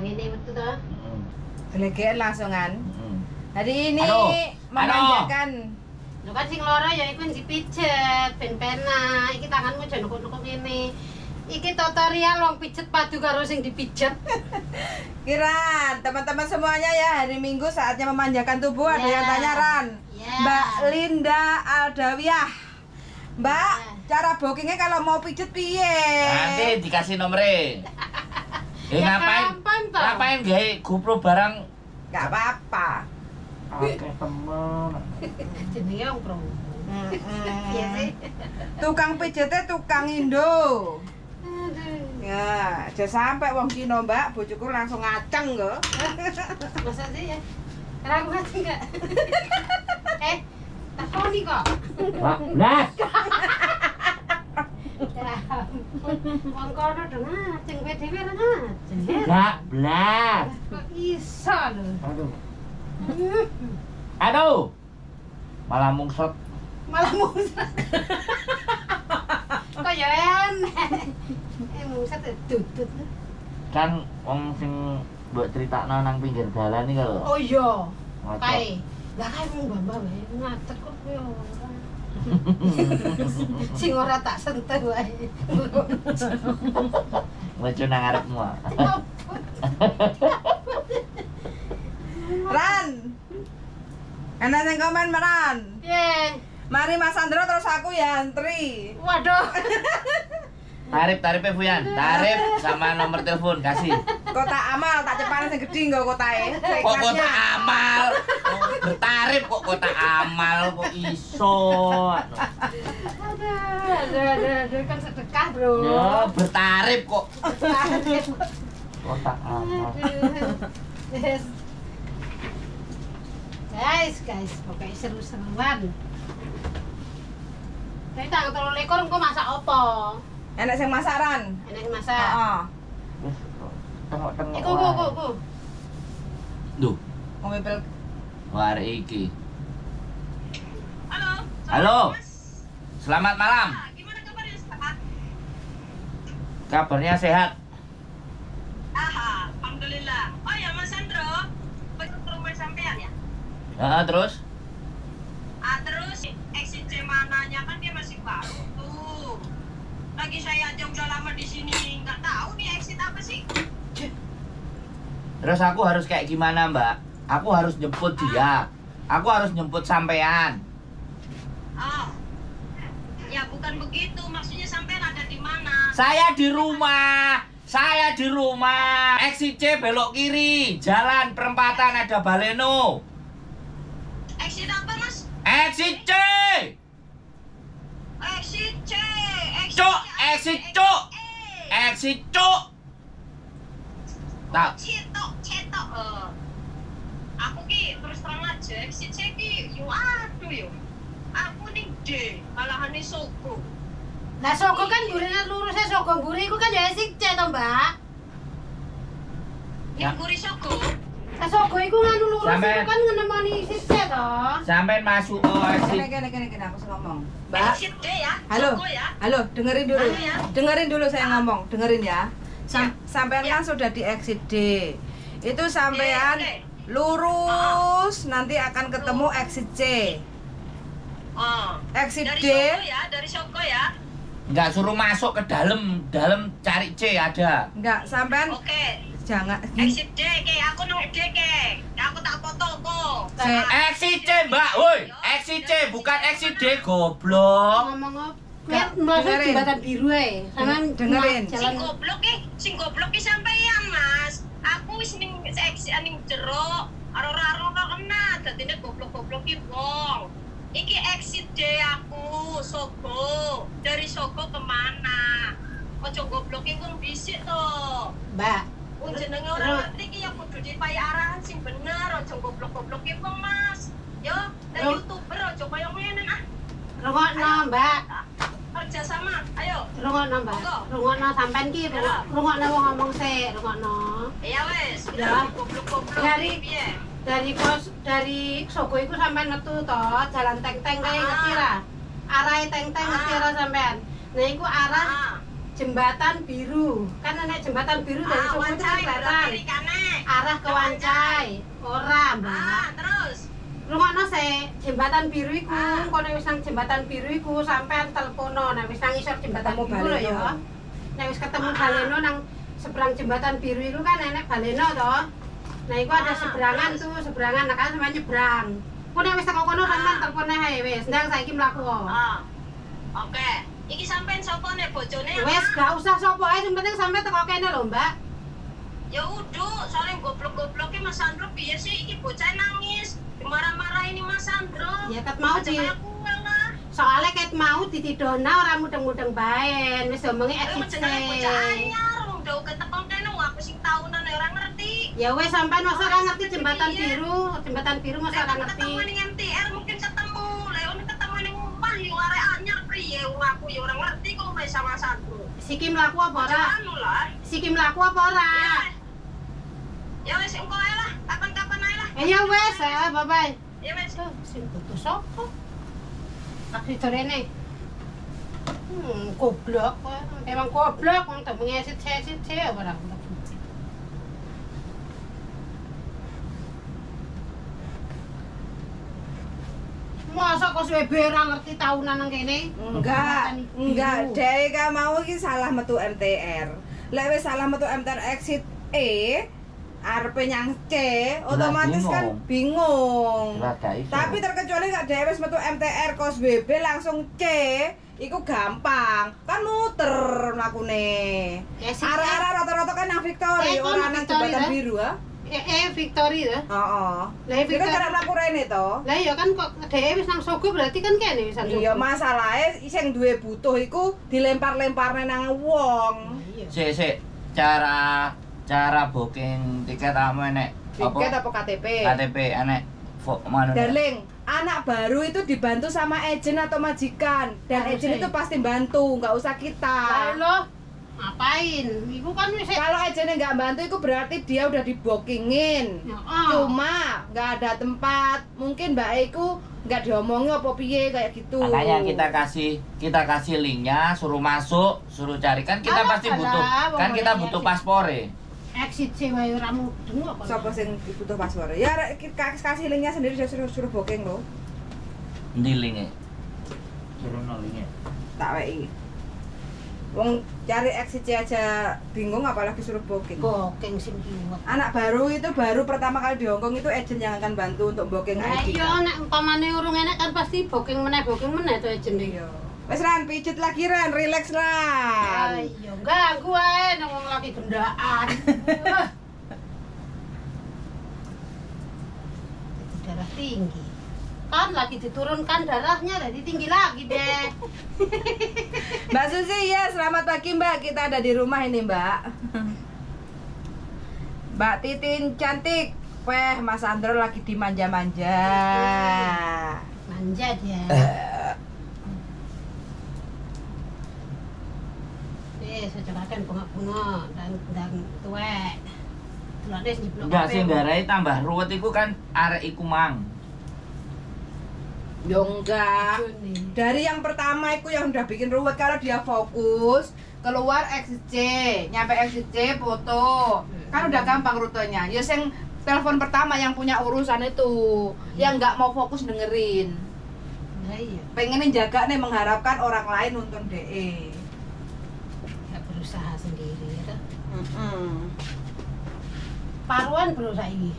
ini betul toh. Gelegean langsungan. Hari ini memanjakan. Lu kan sing loro ya iku dipijet ben penak. Iki tanganmu aja nukuk-nukuk ngene. Iki tutorial wong pijet padu karo sing dipijet. Kiran, teman-teman semuanya ya, hari Minggu saatnya memanjakan tubuh. Ada yang tanya Ran. Mbak Linda Aldawiyah. Mbak, cara bookingnya kalau mau pijet piye? Nanti dikasih nomornya. Ngapain gawe GoPro barang? Gak apa-apa. Oke, temen. Jenenge wong pro. Iya sih. Tukang pijetnya tukang Indo. Ya, aja sampai wong Cina, Mbak, bojoku langsung ngaceng kok. Masa sih ya? Karena aku ngerti enggak? Takoni kok. Nah, Wong kono dong ngajeng kowe dhewe ora ngajeng. enggak blas. Kok iso lho. Aduh. Malah mungsot. Malah musrat. Kok ya enek. Musrat dudut. Kan wong sing mbok critakno nang pinggir dalan iki lho. Oh iya. Ngocok. Kae. Lah kae mung mbah wae ngatek kok kowe ora. Sing ora tak sentuh wae. Lucu nang ngarepmu. Ran. Enak sing komen Ran. Piye? Mari Mas Sandro terus aku ya antri. Waduh. Tarifnya Fuyan, tarif sama nomor telepon kasih. Kotak amal tak cepane sing gedhi nggo kotae. Kok kotak amal? Bertarif kok kotak amal kok iso. Aduh, kan sedekah, Bro. Ya, bertarif kok. Kotak amal. Guys, pokoknya seru-seruan. Tapi tanggal 23 engko masak apa? Enak sing masaran. Enak masak. Heeh. Wis tengok-tengok. Iku. Duh, Ngombe pil. hari iki. Halo. Halo. Selamat malam. Gimana kabarnya sehat? Kabarnya sehat. Alhamdulillah. Oh ya Mas Sandro, ke rumah sampean ya? Terus? Terus exit mananya kan dia masih baru tuh. Lagi saya aja udah lama di sini, nggak tahu nih exit apa sih? Terus aku harus kayak gimana, Mbak? Aku harus jemput dia. Aku harus jemput sampean. Oh. Ya bukan begitu, maksudnya sampean ada di mana? Saya di rumah. Exit C belok kiri. Jalan perempatan ada Baleno. Exit apa Mas? Exit C. Exit C. Exit Cuk. Exit Cuk. Tak. Cetok. Aku ki terus terang aja exit C ki yo aduh yo. Aku ning D, malahane Sogo. Lah Sogo kan burine lurusnya Sogo mburi iku kan ya sik C to, Mbak. Ya. Ning mburi Sogo. Lah Sogo iku nganu lurus Sampai- iku kan ngenemoni sik C to. Sampean masuk exit. Kene aku sing ngomong. Mbak. Exit D ya. Halo. Sogo ya. Halo, dengerin dulu. Halo, ya. Dengerin dulu saya ngomong, dengerin ya. Ya. Sampean kan sudah di exit D. Itu sampean D. lurus nanti akan ketemu exit C. Oh. Exit Dari D. Sogo ya, dari Sogo ya. Enggak suruh masuk ke dalam cari C ada. Enggak, sampean Oke. jangan Exit D ke, aku nang D ke. Aku tak foto kok. Exit C, Mbak. Woi, exit C bukan exit D, goblok. Ngomong apa? Nggak, Kan masuk dengerin. jembatan biru ae. Sampean Dengerin. jalan Sing goblok ki sampean, Mas. Aku wis ning exit ning jero, aro-aro kok kena, dadine goblok-goblok ki wong. Iki exit D aku, Sogo. Dari Sogo kemana? Ojo gobloki wong dhisik to. Mbak. Wong jenenge ora ngerti ki ya kudu dipayi arahan sing bener, ojo goblok-gobloki wong, Mas. Yo, dari YouTuber ojo koyo ngene ah. Rungokno, Mbak. Kerja sama, ayo. Rungokno, Mbak. Rungokno sampean ki rungokno wong ngomong sik, rungokno. Ya wes, Ya. goblok-goblok Dari- piye? Dari Sogo iku sampean metu to, jalan teng-teng kae ngerti ra? Arahe teng-teng ngerti ra sampean? Nah iku arah Ah, jembatan biru. Kan nek jembatan biru dari Sogo itu wancai kelihatan. kiri kanan. arah ke Wancai. Ora, Mbak. Terus Rungono se jembatan biru iku, kono wis nang jembatan biru iku sampean telepono, nek wis nang isor jembatan Ketemu biru lho Baleno. ya. Nek wis ketemu Baleno nang seberang jembatan biru itu kan enek Baleno to. Nah, iku ada seberangan tuh, seberangan nah kan sampean nyebrang. Ku nek wis teko kono sampean telepon ae wis, ndang saiki mlaku kok. Oke. Iki sampean sapa nek bojone? Wis gak usah sapa ae, sing penting sampe teko kene lho, Mbak. Ya udah, soalnya goblok-gobloknya Mas Sandro piye sih iki bocah nangis. Dimarah-marahin Mas Sandro. Ya ket mau Aja di kayak kuwe lah. soalnya ket mau ditidona ora mudeng-mudeng bae. Wis omongi Ayo exit. jenenge bocah anyar, udah ketepon kene aku sing taunan ora ngerti. Ya wes sampai masa ora ngerti jembatan biru masa ora ngerti. Ketemu ning MTR mungkin ketemu. Lah ono ketemu ning omah yo arek anyar priye aku yo ora ngerti kok wis sama Sandro. Siki mlaku apa ora? Anu lah. Siki mlaku apa ora? Ya wis engko ae lah, kapan-kapan ae lah. Ya wes, bye bye. Ya wis. Sing putus sapa? Tak ditorene. Goblok. Emang goblok wong temengi esit-esit ora. Masa kok suwe ora ngerti taunan nang kene? Enggak, dhek mau iki salah metu MTR. Lek wis salah metu MTR exit E, arepe nyang C, otomatis kan bingung. Tapi terkecuali gak dhek wis metu MTR kos BB langsung C, iku gampang. Kan muter mlakune. Arah-arah rata-rata kan nang Victory, ora nang jembatan biru ha. Victory ya. Heeh. Lah Victory kan mlaku rene to. Lah iya kan kok dhek wis nang Sogo berarti kan kene wis nang Sogo. Iya, masalahe sing duwe butuh iku dilempar-lemparne nang wong. Sik, cara booking tiket kamu enek Tiket apa KTP? KTP enek mana? Darling, anak baru itu dibantu sama agen atau majikan dan agen itu pasti bantu, nggak usah kita. Loh, ngapain? Iku kan wis Kalau agennya nggak bantu itu berarti dia udah dibookingin. Cuma nggak ada tempat. Mungkin Mbak Iku nggak diomongin apa piye kayak gitu. Makanya kita kasih linknya, suruh masuk, suruh cari kan kita Alah, pasti butuh kan kita butuh paspore. exit sih wae ora mudeng kok. Siapa sing butuh paspor? Ya kasih linknya sendiri, suruh booking lo. Endi linke? Suruh no linknya. Tak wei. Wong cari exit aja bingung apalagi suruh booking. Booking sing kiwet. Anak baru itu baru pertama kali di Hongkong itu agen yang akan bantu untuk booking Lah ID. iya nek umpamane urung enek kan pasti booking meneh to agent iki. Wes Ran, pijit lagi Ran, relax Ran. Ayo ganggu ae nang wong lagi gendaan. Darah tinggi. Kan lagi diturunkan darahnya jadi tinggi lagi deh. Mbak Susi ya, selamat pagi Mbak. Kita ada di rumah ini Mbak. Mbak Titin cantik. Weh, Mas Andro lagi dimanja-manja. Manja dia. Secokakan bunga-bunga dan tuwek. Tulane sing diblok. Enggak sih ngarai tambah ruwet iku kan arek iku mang. Yo enggak. Dari yang pertama itu yang udah bikin ruwet kalau dia fokus keluar exit C, nyampe exit C foto. Kan udah gampang rutenya. Ya yang telepon pertama yang punya urusan itu, yang nggak mau fokus dengerin. Nah, iya. Pengen jaga nih mengharapkan orang lain nonton DE. Ya berusaha sendiri ya. Paruan berusaha ini.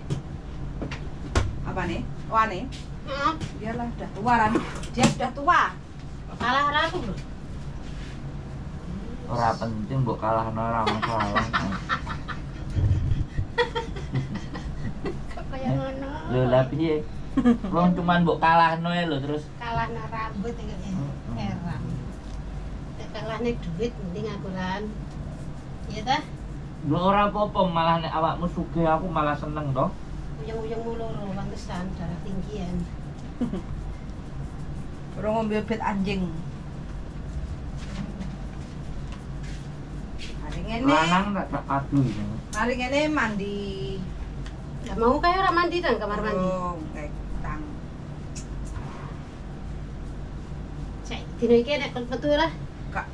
Apa nih? Wah nih. Heeh. Biarlah udah tua Ran. Dia sudah tua. Kalah aku, Bro. Ora penting mbok kalahno ora masalah. Kayak ngono. Lho lah piye? Wong cuman mbok kalahno ae lho terus Kalah na rambut iki heran. Kalah nek duit mending akuran. Iya ta? lho ora apa-apa malah nek awakmu sugih aku malah seneng toh. Uyang-uyang muloro pantesan darah tinggian. Orang ngombe bet anjing. Hari ngene. Lanang tak padu iki. Hari ngene mandi. Lah mau kayak orang mandi nang kamar mandi. Kayak tang. Cek dino iki nek metu lah.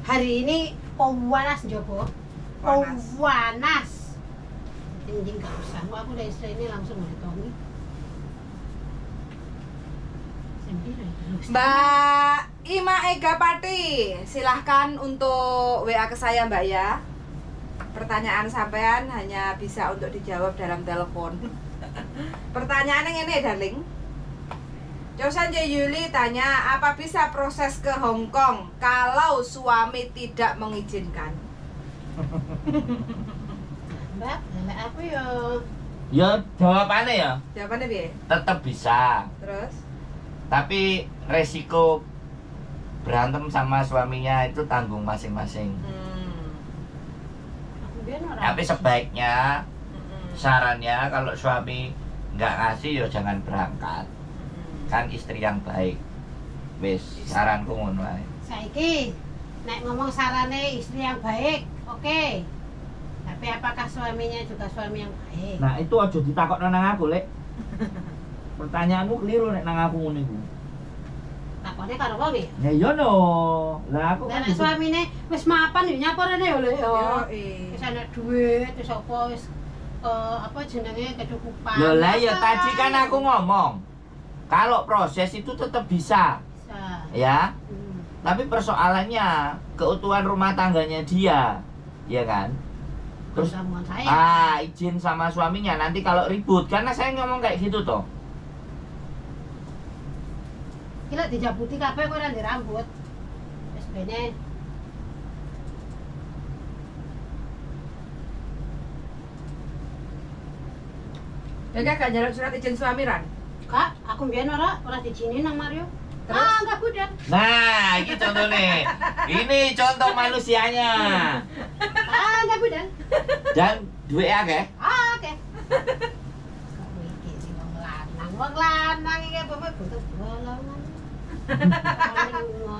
Hari ini panas Joko. Panas. Anjing gak usah. Kok aku udah istri ini langsung monitongi. Sendiri. Mbak Ima Ega Pati, silahkan untuk WA ke saya Mbak ya. Pertanyaan sampean hanya bisa untuk dijawab dalam telepon. Pertanyaannya ini darling. Chosan Yuli tanya, apa bisa proses ke Hong Kong kalau suami tidak mengizinkan? Mbak, lelek aku ya. Ya jawabannya ya Jawabannya piye? tetap bisa. Terus? Tapi resiko berantem sama suaminya itu tanggung masing-masing. Aku biar orang. Tapi sebaiknya sarannya kalau suami nggak ngasih ya jangan berangkat. Kan istri yang baik. Wis saranku ngono ae. Saiki nek ngomong sarane istri yang baik, oke. Tapi apakah suaminya juga suami yang baik? Nah, itu aja ditakokno nang aku, Lek. Pertanyaanmu keliru nek nang aku ngono iku. Takone karo wong iki. Ya iya no. Lah aku Lah kan nek suamine wis mapan yo nyapa rene yo Lek yo. Yoi. Wis ana duit, wis apa wis apa jenenge kecukupan. Loh lah ya Apa? tadi kan aku ngomong. Kalau proses itu tetap bisa, Bisa. ya. Hmm. Tapi persoalannya keutuhan rumah tangganya dia, ya kan? Terus Ramuan saya. izin sama suaminya nanti kalau ribut karena saya ngomong kayak gitu toh. Kira dijabuti kabeh kok ora di rambut. Wis bene. Ya gak njaluk surat izin suami Ran? Kak, aku mbiyen ora dijinin nang Mario. Terus? Enggak budak. Nah, ini contoh nih. Ini contoh manusianya. Enggak budak. Dan duwe akeh. Oke. Kamu iki sing wong lanang. Wong lanang iki apa butuh bolongan.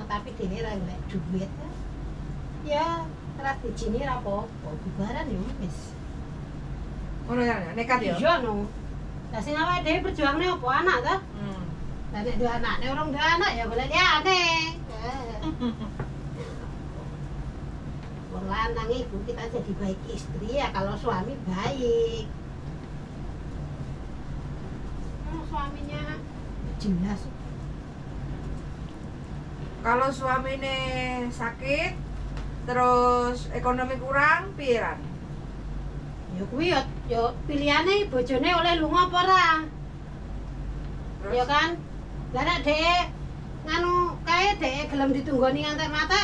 Tapi dhewe ra golek duit. Ya, ora dijini ra apa-apa. Bubaran yo wis. Ngono ya, nekat ya? Iya no. Lah sing awake dhewe perjuangne apa anak ta? Lah nek duwe anakne urung duwe anak ya golek liyane. Wong lanang iku kita jadi baik istri ya kalau suami baik. Kalau suaminya jelas. Kalau suamine sakit, terus ekonomi kurang, piye Ran? Ya kuwi ya pilihane bojone oleh lunga apa ora? Terus? Ya kan? Lah nek dhek nganu kae dhek gelem ditunggoni ngantek mate.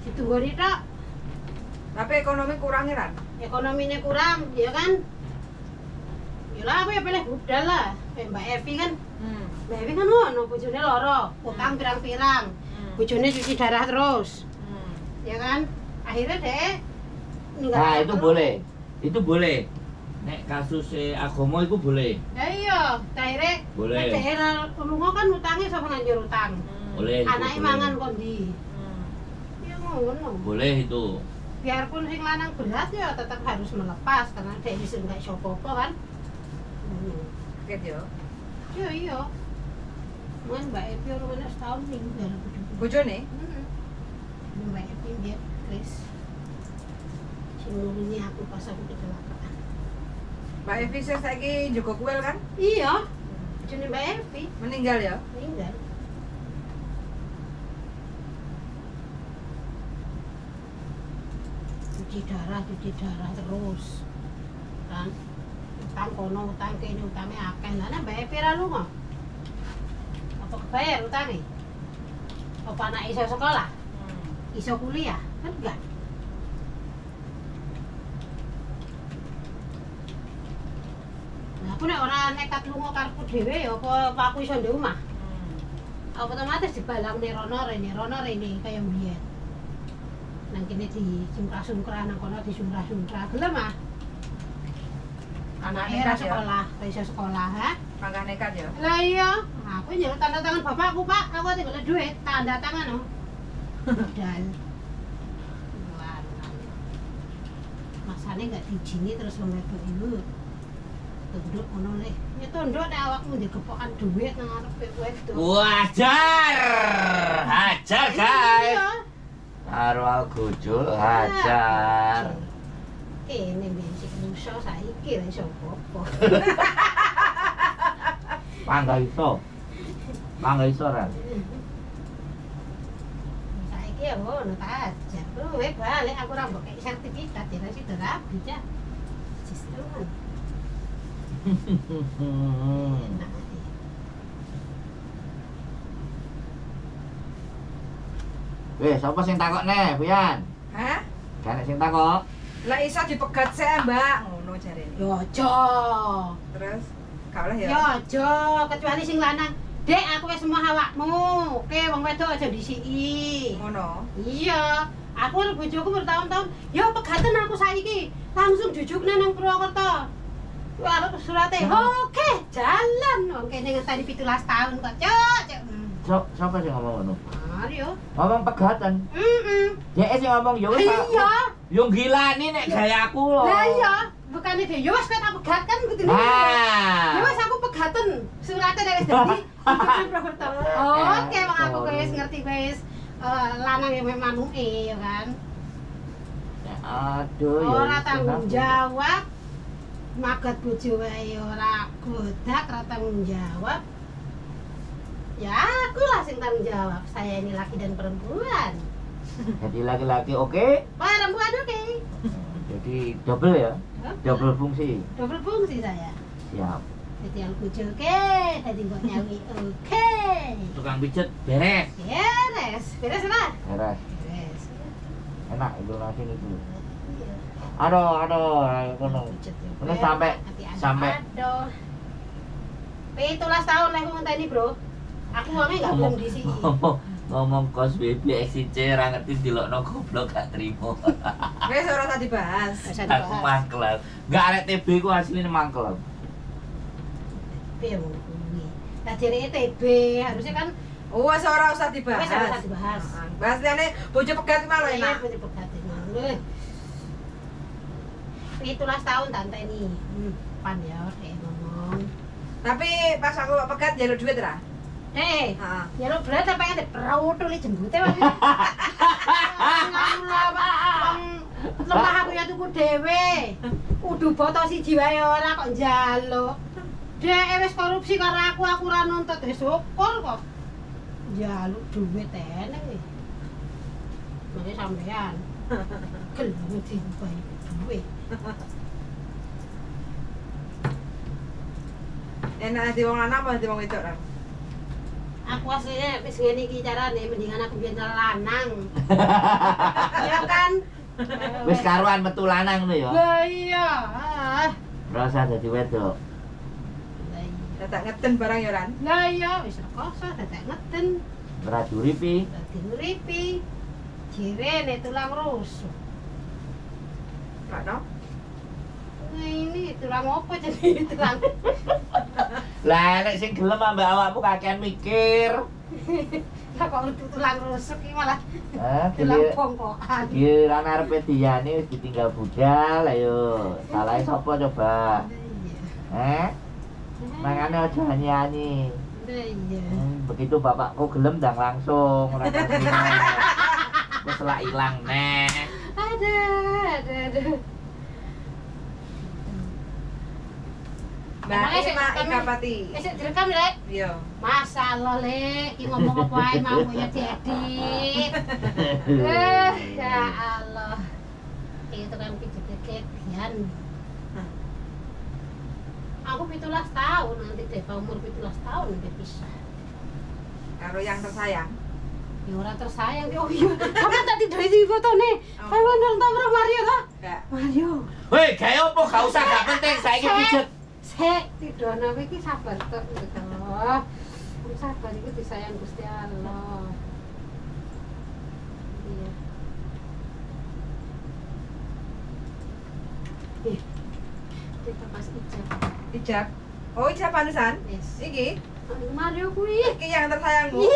Ditunggoni tok. Tapi ekonomi kurang ya Ran? Ekonomine kurang, ya kan? Ya lah aku ya pilih budal lah. Kayak Mbak Evi kan. Mbak Evi kan ngono, bojone loro, utang pirang-pirang. Bojone cuci darah terus. Ya kan? Akhirnya dhek Nah, itu boleh. Itu boleh. Nek kasus agama itu boleh. Ya iya, akhirnya Boleh. daerah lunga kan utangnya sama nganjur utang. Boleh. itu Anaknya boleh. mangan kondi. Ya ngono. Boleh itu. Biarpun sing lanang berat ya tetap harus melepas karena dia bisa nggak iso apa kan. Sakit ya? Ya iya. Mungkin Mbak Evi orang setahun tinggal. Bojone? Mbak Evi dia Chris. Sing nuruni aku pas aku kecelakaan. Mbak Evi saiki njogo kuil kan? Iya. Jadi Mbak Evi Meninggal ya? meninggal. Cuci darah terus kan utang kono utang kene utangnya akeh lah nek bae pira lu kok apa kebayar utange apa anak iso sekolah iso kuliah kan enggak nah aku nek ora nekat lunga karepku dhewe ya apa aku iso ndek omah otomatis dibalang rono rene kaya mbiyen nang kene di sungkrah-sungkrah nang kono di sungkrah-sungkrah gelem ah anake ra sekolah ra iso sekolah ha Mangga nekat ya? lah iya aku njaluk tanda tangan bapakku pak aku tinggal duit tanda tangan no modal masane nggak diijini terus ngedok ibu tunduk ngono le ya tunduk nek awakmu dikepokan duit nang arepe wedok Wajar. Hajar, guys. iya Karo aku gujul hajar. kene mbek rusa saiki ra iso apa-apa. Mangga iso ra. Saiki ya ngono ta aja. Kowe balik aku ora mbok kei sertifikat ya wis rabi ya. Justru. Weh, sapa sing takokne, Buyan? Hah? Kan sing takok. Lah iso dipegat sih, Mbak. Ngono jarene. Yo aja. Terus gak oleh ya. Yo aja, kecuali sing lanang. Dek, aku wis semua awakmu. Oke, wong wedok aja disiki. Ngono. Iya, aku karo bojoku bertahun-tahun. Yo pegatan aku saiki. Langsung jujukne nang Purwokerto. Arep surate. Oke, jalan. Wong kene ngenteni 17 tahun kok, Cuk. Siapa sing ngomong ngono? Mario. Ngomong pegatan. Dhek sing ngomong ya wis. Iya. Yo gilani nek gayaku lho. Lah iya, bukane dhewe yo wis ket tak pegat kan kudu. Nah. Ya wis aku pegaten. Surate wis dadi di Purwokerto. Oke, wong aku wis ngerti wis lanang ya manuke ya kan. Aduh ya. Ora tanggung jawab. Magat bojo wae ora godak, ora tanggung jawab. Ya aku lah sing tanggung jawab. Saya ini laki dan perempuan. Jadi laki-laki oke. Perempuan oke. Jadi double ya. Double fungsi. Double fungsi saya. Siap. Jadi yang bojo oke, tadi mbok nyawi oke. Tukang pijet beres. Beres lah. Beres. Beres. Enak itu nasi itu. Iya. Aduh, kono. Kono sampai. Aduh. 17 tahun lah aku ngenteni, Bro. Aku wonge enggak belum di sini. Ngomong kos BB XC ra ngerti dilokno goblok gak trimo. Wis ora usah dibahas. Aku mangkel. Enggak arek TB ku asline mangkel. Piye wong kuwi? Lah dereke TB harusnya kan Wes ora usah dibahas. wis ora usah dibahas. Bahas liyane bojo pegat malah enak. Iya, pegat ini. 17 tahun tante ini. Pan ya kayak ngomong. Tapi pas aku pegat jalur duit ra? Heeh. Heeh. Ya lo berat apa yang diperutuli jembute wae. Lemah aku ya tuku dhewe. Kudu boto siji wae ora kok njaluk. Dhek wis korupsi karo aku ora nuntut wis syukur kok. Njaluk duit eneng iki. Mene sampean. Gelem dibayi duit. Enak di wong lanang apa di wong wedok ra? Aku aslinya wis ngene iki carane mendingan aku biyen lanang. Ya kan? Wis karuan metu lanang lho ya. Lah iya. Ora usah dadi wedok. Dadak ngeten barang ya Ran. Lah iya wis rekoso dadak ngeten. Ora duripi. Dadi nguripi. Jirene tulang rusuk. Ra no? Nah ini tulang apa jadi tulang? Lah nek sing gelem ambek awakmu kakean mikir. Lah kok tulang rusuk iki malah Hah, tulang bongkokan. Kira arepe diyane wis ditinggal budal ayo. Salahe sapa coba? Iya. Makanya aja nyanyi. Iya. Begitu bapakku gelem ndang langsung ora terima. Wis lak ilang neh. Aduh. Mbak Emangnya Ima sik Ika Pati. Wis direkam Lek. Iya. Masalah Lek, iki ngomong apa ae mau ya diedit. Ya Allah. Itu kan kejadian. Aku 17 tahun nanti deh, umur 17 tahun nanti pisah. Karo yang tersayang. Ya orang tersayang, oh iya. Kamu tak tidur di foto nih. Kamu nonton orang Mario kah? Enggak. Mario. Woi, gawe opo gak usah gak penting saiki pijet. Sek, tidur nabi ki sabar tok gitu. Kamu sabar itu disayang Gusti Allah. Iya. Kita pas ijab. Ijab. Oh, ijab panusan? Yes. Iki. Mario kuwi. Iki yang tersayangmu.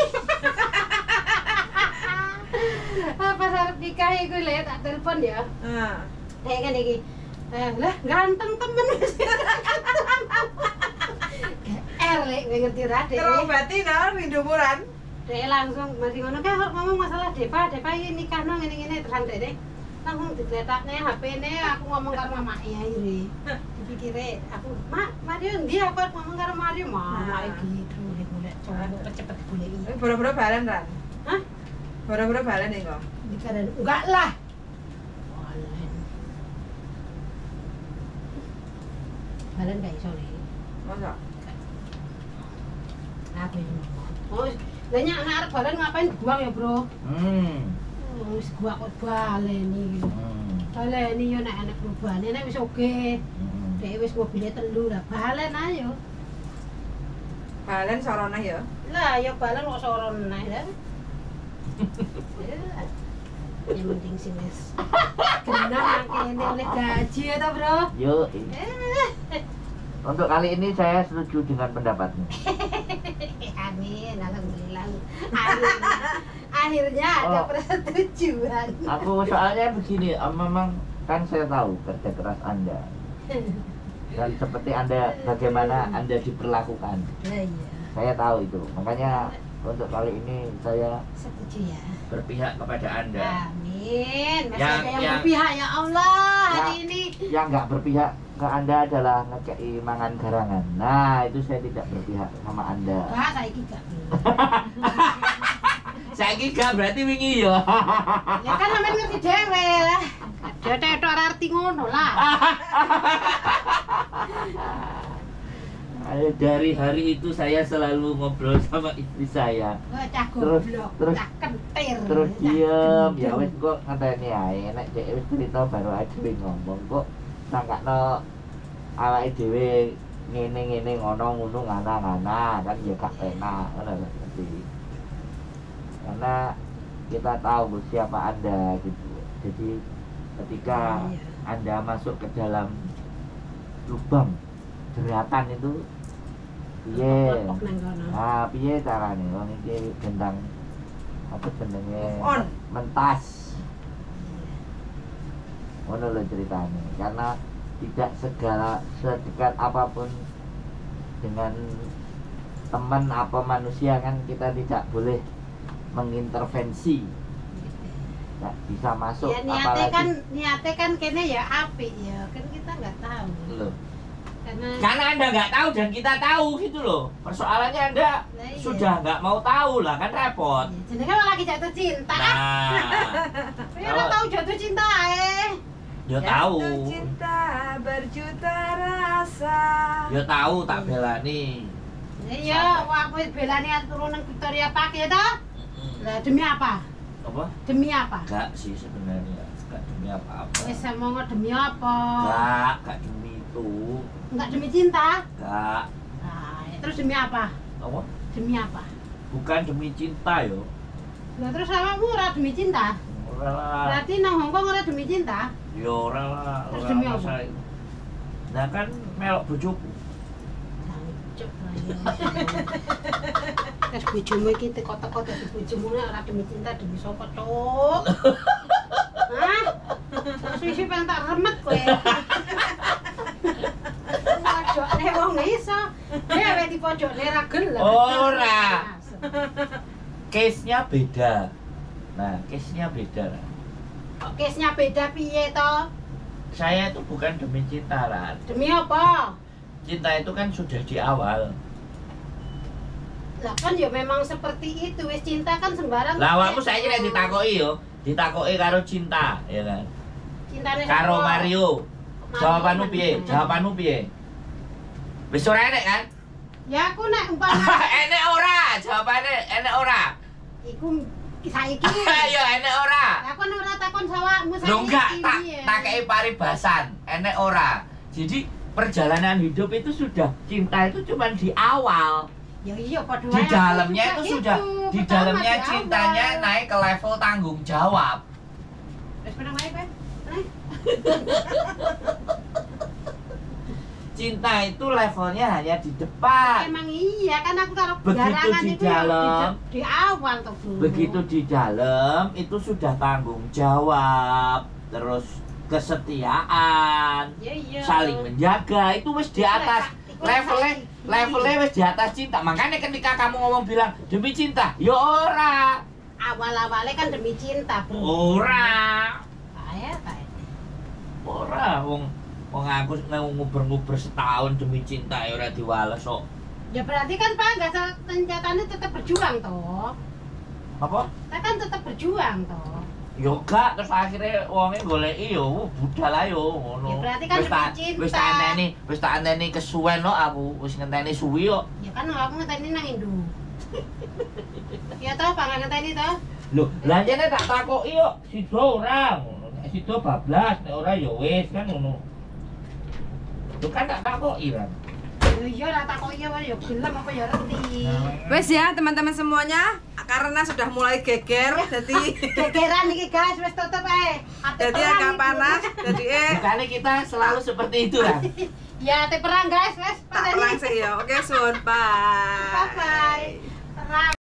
Pas arep nikah iku le tak telepon ya. Heeh. Kayak ngene iki. Lah ganteng temen wis. Lek kowe ngerti ra, Dek. Terobati no rindu muran. Dek langsung mari ngono kae ngomong masalah Depa iki nikahno ngene-ngene terus Dek. Nang digletakne HP-ne aku ngomong karo mamake akhire. Dipikire aku, "Mak, Mario ndi aku ngomong karo Mario?" Mamake gitu golek cowok cepet goleki. Boro-boro balen Ran. Hah? Boro-boro balen nih kok. Dikarenakan enggak lah. Balen gak iso nih. Masa? Aku ini. Oh, banyak anak arep balen ngapain dibuang ya, Bro? Wis gua kok baleni iki. Baleni yo nek enek perubahan nek wis oke. Dek wis mobile 3 lah, balen ayo. Balen sorone ya. Lah ya balen kok soron neh lah. Yang penting sih wis. Genah kene oleh gaji ya ta, Bro? Yuk. Untuk kali ini saya setuju dengan pendapatmu. Amin, alhamdulillah. Akhirnya ada persetujuan. Aku soalnya begini, memang kan saya tahu kerja keras Anda. Dan seperti Anda, bagaimana Anda diperlakukan. Lah iya. Saya tahu itu. Makanya untuk kali ini saya Setuju ya. berpihak kepada Anda. Amin. Masih Yang- ada yang yang- berpihak ya Allah hari Ya. ini. Yang nggak berpihak ke Anda adalah ngekei mangan garangan. Nah, itu saya tidak berpihak sama Anda. Enggak, saiki gak. Saiki gak berarti wingi ya. Ya kan sampean ngerti dhewe lah. Ada tetok ora arti ngono lah. Dari hari itu saya selalu ngobrol sama istri saya. Wah, cah Terus- goblok, cah kentir. Terus cah diem, ya gendong. wis kok ngenteni ae nek dhek wis cerita baru ae dhewe ngomong kok sangkakno awake dhewe ngene ngono ngana kan ya gak enak ngono lho ngerti. Karena kita tahu siapa Anda gitu. Jadi ketika Iya. Anda masuk ke dalam lubang jeratan itu piye? Lepok nang kono. Nah, piye carane wong iki gendang apa jenenge On. mentas. Ngono lho ceritanya. Karena tidak sedekat apapun dengan teman apa manusia kan kita tidak boleh mengintervensi. Nggak bisa masuk Ya niate apalagi kan kene ya apik ya, kan kita nggak tahu. loh. Karena Karena Anda nggak tahu dan kita tahu gitu loh. Persoalannya Anda Lah iya. sudah nggak mau tahu lah kan repot. jenenge kan lagi jatuh cinta. Nah, Ya lo tahu jatuh cinta yo tahu. Jatuh cinta berjuta rasa. Yo tahu tak belani. Iya, aku belani turun nang Victoria Park ya toh? Lah demi apa? Apa? Demi apa? Enggak sih sebenarnya. Enggak demi apa-apa. Wis mau demi apa? Enggak demi itu. Enggak demi cinta? Enggak. Nah, terus demi apa? Apa? Demi apa? Bukan demi cinta yo. Lah terus awakmu ora demi cinta? Ora lah. Berarti nang Hongkong ora demi cinta? Yo ora lah. Terus ora demi apa? masalah itu. Nah kan melok bojoku. Cuk. Terus bojomu iki teko-teko dadi bojomu ora demi cinta demi sapa, Cuk? Hah? Suwi-suwi pengen tak remet kowe. Pojokne wong iso. Dhewe di pojokne ra gelem. Ora. Case-nya beda. Nah, case-nya beda. Kok case-nya beda piye to? Saya itu bukan demi cinta, Ran. Demi apa? Cinta itu kan sudah di awal. Lah kan ya memang seperti itu, wis cinta kan sembarang. Lah awakmu saiki nek ditakoki yo, ditakoki karo cinta, ya kan. Cintane Karo sapa? Mario. Jawabanmu piye? Mario. Jawabanmu piye? Wis ora enek kan? Ya aku nek umpama Enek ora? Jawabane enek ora? iku saiki. Ayo enek ora? Lah kon ora takon sawakmu saiki. Lho enggak, piye? tak kei paribasan. Enek ora? Jadi perjalanan hidup itu sudah cinta itu cuma di awal. Ya iya padha Di wae. dalamnya Aku itu juga sudah gitu. di Pertama dalamnya di cintanya awal. naik ke level tanggung jawab. Wis menang wae kowe. Menang. Cinta itu levelnya hanya di depan. Emang iya kan aku karo Begitu garangan di itu ya dalam. di awal tuh, Bro. Begitu di dalam itu sudah tanggung jawab, terus kesetiaan, Iya iya. saling menjaga itu wis di atas levelnya wis di atas cinta. Makanya ketika kamu ngomong bilang demi cinta, ya ora, Awal-awalnya kan demi cinta, Bro. ora. ya kae. Ora wong aku nguber-nguber setahun demi cinta ya ora diwales kok. Ya berarti kan Pak enggak kenyataannya tetap berjuang toh. Apa? Kita kan tetap berjuang toh. Yo gak terus akhirnya wonge goleki yo budal ae yo ngono. Ya berarti kan demi cinta. Wis tak anteni kesuwen kok aku, wis ngenteni suwi kok. Ya kan aku ngenteni nang Indo. Ya toh Pak ngenteni toh. Lho, lah jane tak takoki kok sida ora ngono. Nek sida bablas, nek ora ya wis kan ngono. Lho kan tak takoki kan. Iya lah takoki ya gelem apa ya ngerti. Wes ya teman-teman semuanya, karena sudah mulai geger, jadi Gegeran iki guys wis tutup ae. jadi agak panas, jadi Bukannya kita selalu seperti itu kan. Ya ate perang guys wis tak perang sih ya. Oke, sun, bye. Bye bye. Terang.